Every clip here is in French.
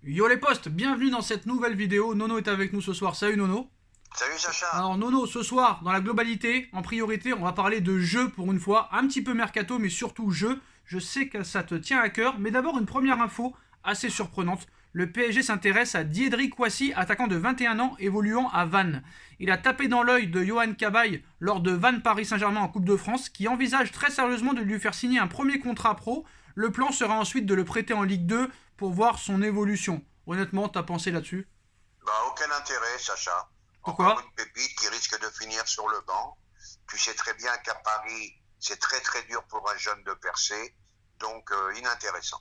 Yo les potes, bienvenue dans cette nouvelle vidéo. Nono est avec nous ce soir. Salut Nono. Salut Sacha. Alors Nono, ce soir, dans la globalité, en priorité, on va parler de jeux pour une fois. Un petit peu mercato, mais surtout jeux. Je sais que ça te tient à cœur. Mais d'abord, une première info assez surprenante. Le PSG s'intéresse à Diedrich Kouassi, attaquant de 21 ans, évoluant à Vannes. Il a tapé dans l'œil de Johan Cabaye lors de Vannes Paris Saint-Germain en Coupe de France, qui envisage très sérieusement de lui faire signer un premier contrat pro. Le plan sera ensuite de le prêter en Ligue 2 pour voir son évolution. Honnêtement, t'as pensé là-dessus? Bah, aucun intérêt, Sacha. Encore Pourquoi? une pépite qui risque de finir sur le banc. Tu sais très bien qu'à Paris, c'est très très dur pour un jeune de percer. Donc, inintéressant.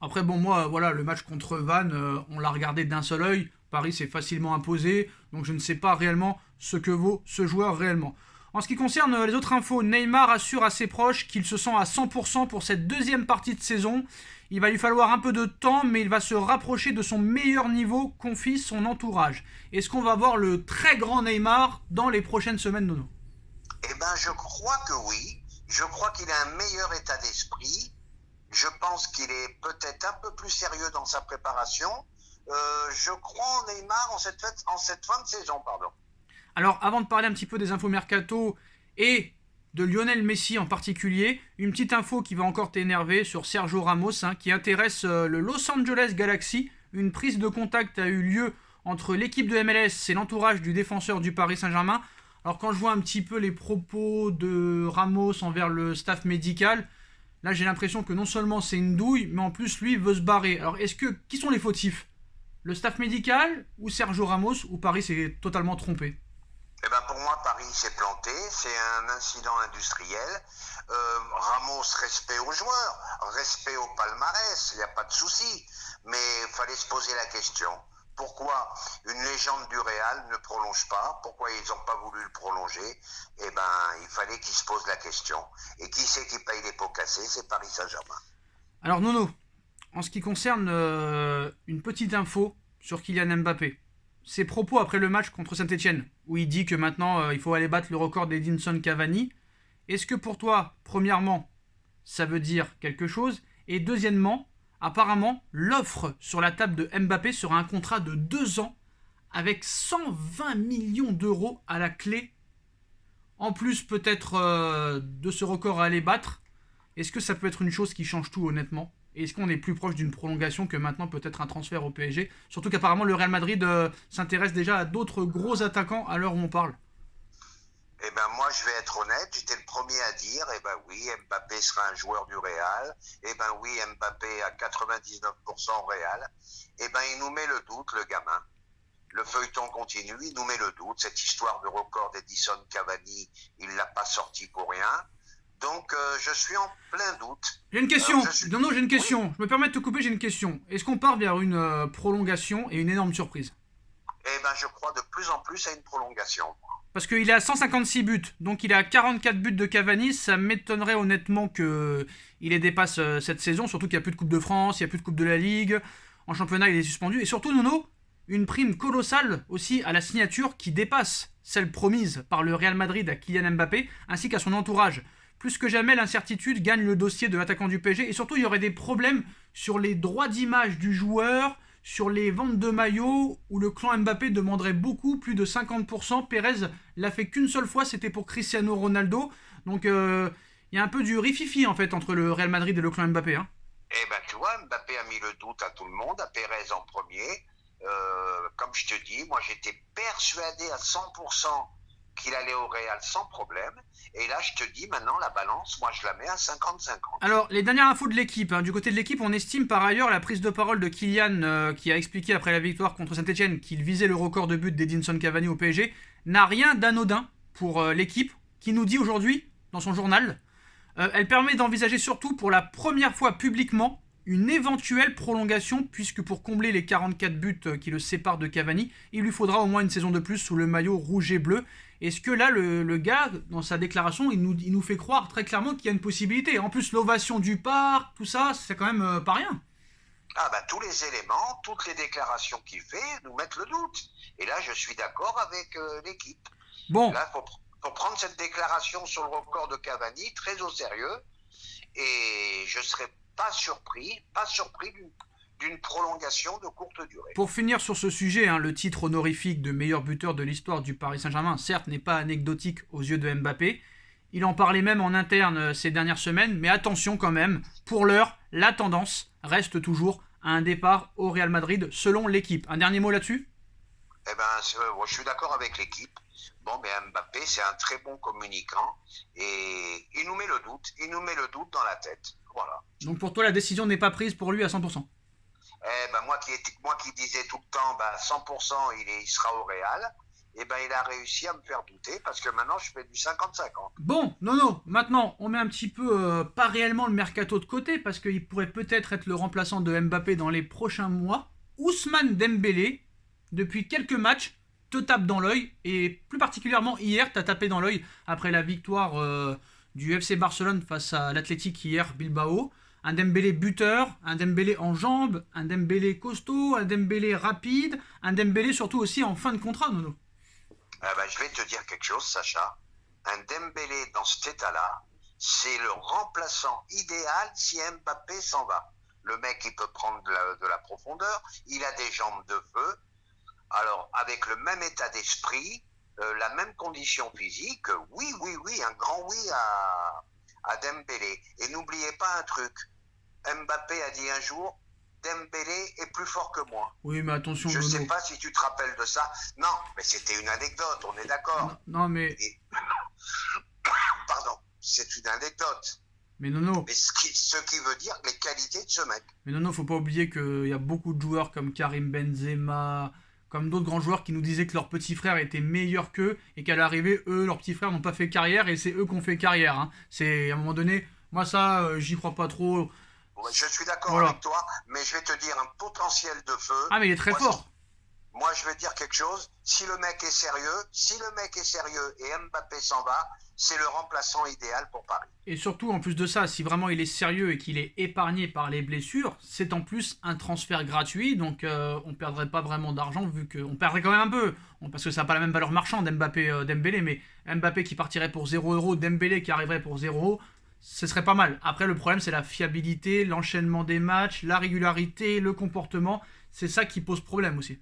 Après, bon, moi, voilà, le match contre Vannes, on l'a regardé d'un seul œil. Paris s'est facilement imposé, donc je ne sais pas réellement ce que vaut ce joueur réellement. En ce qui concerne les autres infos, Neymar assure à ses proches qu'il se sent à 100% pour cette deuxième partie de saison. Il va lui falloir un peu de temps, mais il va se rapprocher de son meilleur niveau, confie son entourage. Est-ce qu'on va voir le très grand Neymar dans les prochaines semaines, Nono? Eh ben, je crois que oui. Je crois qu'il a un meilleur état d'esprit. Je pense qu'il est peut-être un peu plus sérieux dans sa préparation. Je crois en Neymar en cette fin de saison, pardon. Alors, avant de parler un petit peu des infos mercato et de Lionel Messi en particulier, une petite info qui va encore t'énerver sur Sergio Ramos, qui intéresse le Los Angeles Galaxy. Une prise de contact a eu lieu entre l'équipe de MLS et l'entourage du défenseur du Paris Saint-Germain. Alors, quand je vois un petit peu les propos de Ramos envers le staff médical, là j'ai l'impression que non seulement c'est une douille, mais en plus lui veut se barrer. Alors, qui sont les fautifs? Le staff médical ou Sergio Ramos, ou Paris s'est totalement trompé? Eh ben pour moi, Paris s'est planté. C'est un incident industriel. Ramos, respect aux joueurs, respect au palmarès, il n'y a pas de souci. Mais il fallait se poser la question. Pourquoi une légende du Real ne prolonge pas? Pourquoi ils n'ont pas voulu le prolonger? Eh ben, il fallait qu'ils se posent la question. Et qui c'est qui paye les pots cassés? C'est Paris Saint-Germain. Alors Nono, en ce qui concerne une petite info sur Kylian Mbappé, ses propos après le match contre Saint-Etienne, où il dit que maintenant il faut aller battre le record d'Edinson Cavani, est-ce que pour toi, premièrement, ça veut dire quelque chose? Et deuxièmement, apparemment, l'offre sur la table de Mbappé sera un contrat de 2 ans avec 120 millions d'euros à la clé, en plus peut-être de ce record à aller battre. Est-ce que ça peut être une chose qui change tout honnêtement? Et est-ce qu'on est plus proche d'une prolongation que maintenant peut-être un transfert au PSG? Surtout qu'apparemment le Real Madrid s'intéresse déjà à d'autres gros attaquants à l'heure où on parle. Eh ben moi je vais être honnête, j'étais le premier à dire, eh ben oui, Mbappé sera un joueur du Real, eh ben oui, Mbappé à 99% au Real, eh ben il nous met le doute, le gamin. Le feuilleton continue, il nous met le doute, cette histoire de record d'Edison Cavani, il l'a pas sorti pour rien. Donc je suis en plein doute. J'ai une Alors question. je suis... Non, non, j'ai une Oui, question. Je me permets de te couper, j'ai une question. Est-ce qu'on part vers une prolongation et une énorme surprise? eh ben je crois de plus en plus à une prolongation. Parce qu'il est à 156 buts, donc il est à 44 buts de Cavani. Ça m'étonnerait honnêtement qu'il les dépasse cette saison, surtout qu'il n'y a plus de Coupe de France, il n'y a plus de Coupe de la Ligue. En championnat, il est suspendu. Et surtout, Nono, une prime colossale aussi à la signature qui dépasse celle promise par le Real Madrid à Kylian Mbappé, ainsi qu'à son entourage. Plus que jamais, l'incertitude gagne le dossier de l'attaquant du PSG. Et surtout, il y aurait des problèmes sur les droits d'image du joueur, sur les ventes de maillots, où le clan Mbappé demanderait beaucoup, plus de 50%. Pérez l'a fait qu'une seule fois, c'était pour Cristiano Ronaldo. Donc, il y a un peu du rififi en fait entre le Real Madrid et le clan Mbappé. Eh ben, tu vois, Mbappé a mis le doute à tout le monde, à Pérez en premier. Comme je te dis, moi j'étais persuadé à 100% qu'il allait au Real sans problème. Et là, je te dis, maintenant, la balance, moi je la mets à 50-50. Alors, les dernières infos de l'équipe. Du côté de l'équipe, on estime par ailleurs la prise de parole de Kylian, qui a expliqué après la victoire contre Saint-Etienne qu'il visait le record de but d'Edinson Cavani au PSG, n'a rien d'anodin pour l'équipe, qui nous dit aujourd'hui, dans son journal, elle permet d'envisager surtout pour la première fois publiquement une éventuelle prolongation, puisque pour combler les 44 buts qui le séparent de Cavani, il lui faudra au moins une saison de plus sous le maillot rouge et bleu. Est-ce que là, le gars, dans sa déclaration, il nous fait croire très clairement qu'il y a une possibilité? En plus, l'ovation du parc, tout ça, c'est quand même pas rien. Ah ben, tous les éléments, toutes les déclarations qu'il fait nous mettent le doute. Et là, je suis d'accord avec l'équipe. Bon, Là, faut prendre cette déclaration sur le record de Cavani très au sérieux. Et je ne serais pas surpris d'une prolongation de courte durée. Pour finir sur ce sujet, hein, le titre honorifique de meilleur buteur de l'histoire du Paris Saint-Germain, certes, n'est pas anecdotique aux yeux de Mbappé. Il en parlait même en interne ces dernières semaines, mais attention quand même, pour l'heure, la tendance reste toujours à un départ au Real Madrid selon l'équipe. Un dernier mot là-dessus ? Eh ben, je suis d'accord avec l'équipe. Bon, mais Mbappé, c'est un très bon communicant et il nous met le doute dans la tête. Voilà. Donc pour toi, la décision n'est pas prise pour lui à 100%. Eh ben, moi qui disais tout le temps, 100% il sera au Real, eh ben, il a réussi à me faire douter parce que maintenant je fais du 50-50. Bon, non, maintenant on met un petit peu, pas réellement le mercato de côté parce qu'il pourrait peut-être être le remplaçant de Mbappé dans les prochains mois. Ousmane Dembélé, depuis quelques matchs, te tape dans l'œil et plus particulièrement hier, t'as tapé dans l'œil après la victoire du FC Barcelone face à l'Athletic hier, Bilbao. Un Dembélé buteur, un Dembélé en jambes, un Dembélé costaud, un Dembélé rapide, un Dembélé surtout aussi en fin de contrat, Nono. Je vais te dire quelque chose, Sacha. Un Dembélé dans cet état-là, c'est le remplaçant idéal si Mbappé s'en va. Le mec, il peut prendre de la profondeur, il a des jambes de feu. Alors, avec le même état d'esprit, la même condition physique, oui, un grand oui à Dembélé. Et n'oubliez pas un truc, Mbappé a dit un jour, Dembélé est plus fort que moi. Oui, mais attention, je Nono. sais pas si tu te rappelles de ça. Non, mais c'était une anecdote, on est d'accord. Non, mais... Pardon, c'est une anecdote. Mais Nono. Mais ce qui veut dire les qualités de ce mec. Mais Nono, faut pas oublier qu'il y a beaucoup de joueurs comme Karim Benzema, comme d'autres grands joueurs qui nous disaient que leur petit frère était meilleur qu'eux et qu'à l'arrivée, eux, leurs petits frères n'ont pas fait carrière et c'est eux qui ont fait carrière. Hein. C'est à un moment donné, moi ça, j'y crois pas trop. Je suis d'accord avec toi, mais je vais te dire un potentiel de feu. Ah, mais il est très fort. Moi, je vais te dire quelque chose. Si le mec est sérieux et Mbappé s'en va, c'est le remplaçant idéal pour Paris. Et surtout, en plus de ça, si vraiment il est sérieux et qu'il est épargné par les blessures, c'est en plus un transfert gratuit, donc on perdrait pas vraiment d'argent vu qu'on perdrait quand même un peu, parce que ça n'a pas la même valeur marchande Dembélé, mais Mbappé qui partirait pour 0€, Dembélé qui arriverait pour 0€, ce serait pas mal. Après, le problème, c'est la fiabilité, l'enchaînement des matchs, la régularité, le comportement. C'est ça qui pose problème aussi.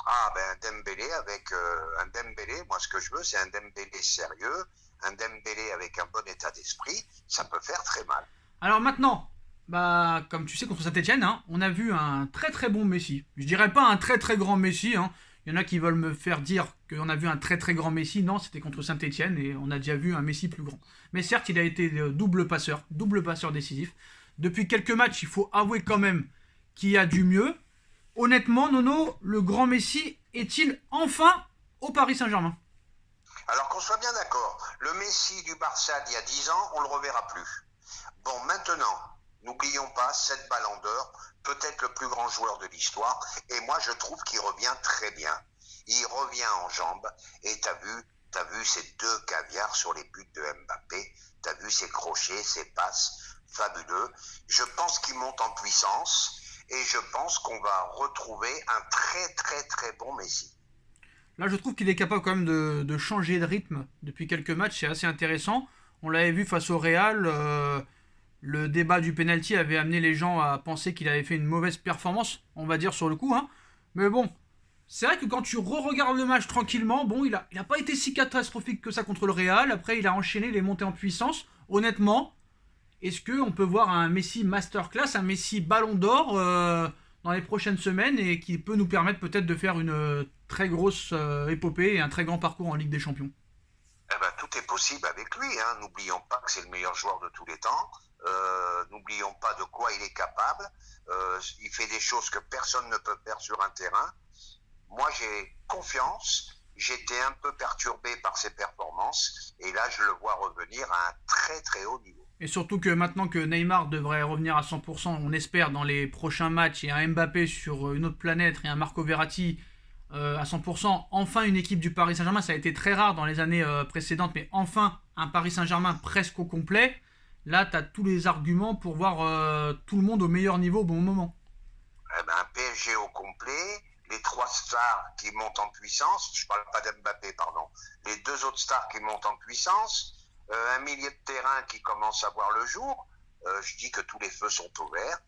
Ah, Dembélé avec un Dembélé, moi ce que je veux, c'est un Dembélé sérieux, un Dembélé avec un bon état d'esprit, ça peut faire très mal. Alors maintenant, comme tu sais, contre Saint-Etienne, hein, on a vu un très très bon Messi. Je dirais pas un très très grand Messi, hein. Il y en a qui veulent me faire dire qu'on a vu un très très grand Messi. Non, c'était contre Saint-Etienne et on a déjà vu un Messi plus grand. Mais certes, il a été double passeur décisif. Depuis quelques matchs, il faut avouer quand même qu'il y a du mieux. Honnêtement, Nono, le grand Messi est-il enfin au Paris Saint-Germain ? Alors qu'on soit bien d'accord, le Messi du Barça d'il y a 10 ans, on ne le reverra plus. Bon, maintenant, n'oublions pas, 7 ballons d'or, peut-être le plus grand joueur de l'histoire, et moi je trouve qu'il revient très bien. Il revient en jambes, et t'as vu ces 2 caviars sur les buts de Mbappé, t'as vu ses crochets, ses passes, fabuleux. Je pense qu'il monte en puissance, et je pense qu'on va retrouver un très très très bon Messi. Là, je trouve qu'il est capable quand même de changer de rythme depuis quelques matchs, c'est assez intéressant. On l'avait vu face au Real, le débat du penalty avait amené les gens à penser qu'il avait fait une mauvaise performance, on va dire sur le coup. Hein. Mais bon, c'est vrai que quand tu re-regardes le match tranquillement, bon, il a pas été si catastrophique que ça contre le Real. Après, il a enchaîné les montées en puissance. Honnêtement, est-ce qu'on peut voir un Messi masterclass, un Messi ballon d'or dans les prochaines semaines et qui peut nous permettre peut-être de faire une très grosse épopée et un très grand parcours en Ligue des Champions ? Tout est possible avec lui. Hein. N'oublions pas que c'est le meilleur joueur de tous les temps. N'oublions pas de quoi il est capable. Il fait des choses que personne ne peut faire sur un terrain. Moi, j'ai confiance. J'étais un peu perturbé par ses performances. Et là, je le vois revenir à un très très haut niveau. Et surtout que maintenant que Neymar devrait revenir à 100%, on espère dans les prochains matchs, et un Mbappé sur une autre planète et un Marco Verratti à 100%, enfin une équipe du Paris Saint-Germain, ça a été très rare dans les années précédentes, mais enfin un Paris Saint-Germain presque au complet. Là, tu as tous les arguments pour voir tout le monde au meilleur niveau au bon moment. Un PSG au complet, les 3 stars qui montent en puissance, je parle pas d'Mbappé, pardon, les 2 autres stars qui montent en puissance, un milieu de terrain qui commence à voir le jour, je dis que tous les feux sont ouverts,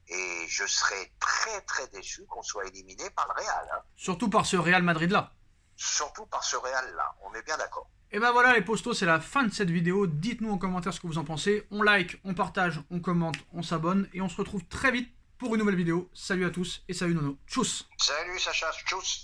Et je serais très très déçu qu'on soit éliminé par le Real. Hein. Surtout par ce Real Madrid-là. Surtout par ce Real-là, on est bien d'accord. Et ben voilà les postos, c'est la fin de cette vidéo. Dites-nous en commentaire ce que vous en pensez. On like, on partage, on commente, on s'abonne. Et on se retrouve très vite pour une nouvelle vidéo. Salut à tous et salut Nono. Tchuss. Salut Sacha, tchuss.